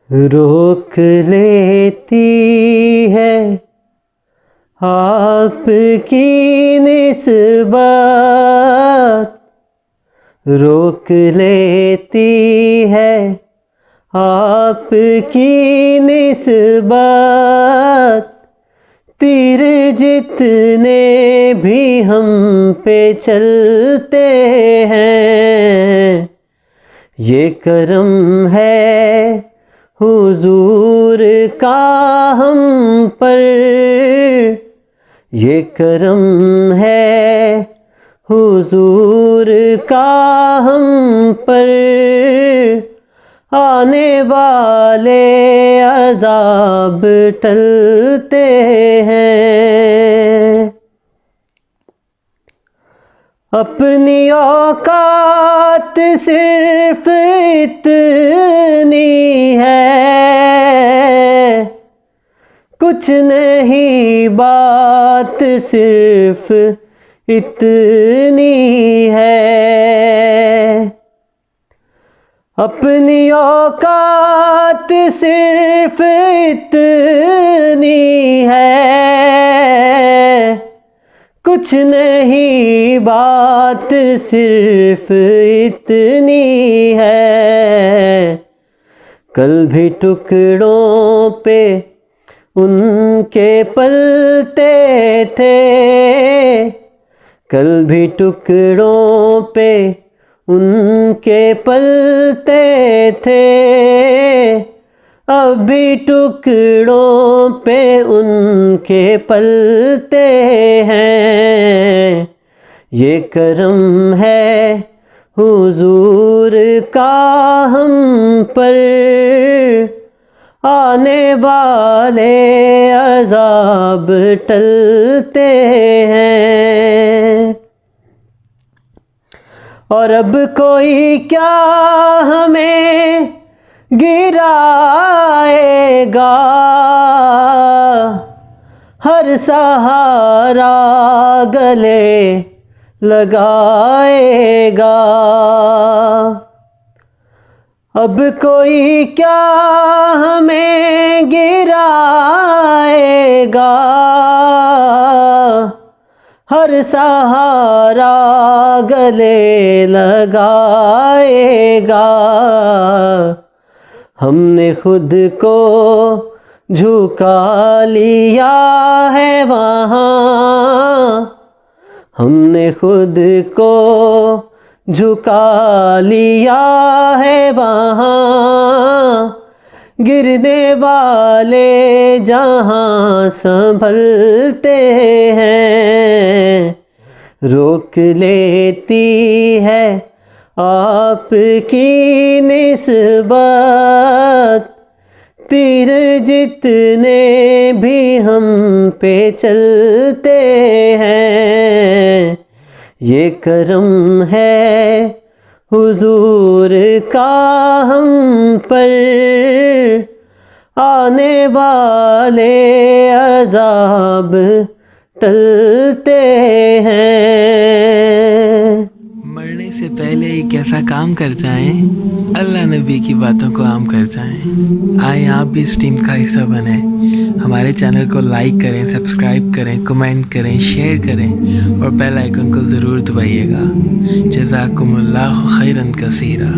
روک لیتی ہے آپ کی نسبت، روک لیتی ہے آپ کی نسبت، تیر جتنے بھی ہم پہ چلتے ہیں، یہ کرم ہے حضور کا ہم پر، یہ کرم ہے حضور کا ہم پر، آنے والے عذاب ٹلتے ہیں۔ اپنی اوقات صرف اتنی ہے، کچھ نہیں بات صرف اتنی ہے، اپنی اوقات صرف اتنی ہے، کچھ نہیں بات صرف اتنی ہے، کل بھی ٹکڑوں پہ ان کے پلتے تھے، کل بھی ٹکڑوں پہ ان کے پلتے تھے، اب بھی ٹکڑوں پہ ان کے پلتے ہیں، یہ کرم ہے حضور کا ہم پر، آنے والے عذاب ٹلتے ہیں۔ اور اب کوئی کیا ہمیں گرائے گا، ہر سہارا گلے لگائے گا، اب کوئی کیا ہمیں گرائے گا، ہر سہارا گلے لگائے گا، ہم نے خود کو جھکا لیا ہے وہاں، ہم نے خود کو جھکا لیا ہے وہاں، گرنے والے جہاں سنبھلتے ہیں، روک لیتی ہے آپ کی نسبت، تیر جتنے بھی ہم پہ چلتے ہیں، یہ کرم ہے حضور کا ہم پر، آنے والے عذاب ٹلتے ہیں۔ مرنے سے پہلے ایک ایسا کام کر جائیں، اللہ نبی کی باتوں کو عام کر جائیں۔ آئیں آپ بھی اس ٹیم کا حصہ بنیں، ہمارے چینل کو لائک کریں، سبسکرائب کریں، کمنٹ کریں، شیئر کریں اور بیل آئیکن کو ضرور دبائیے گا۔ جزاکم اللہ خیرا کثیرا۔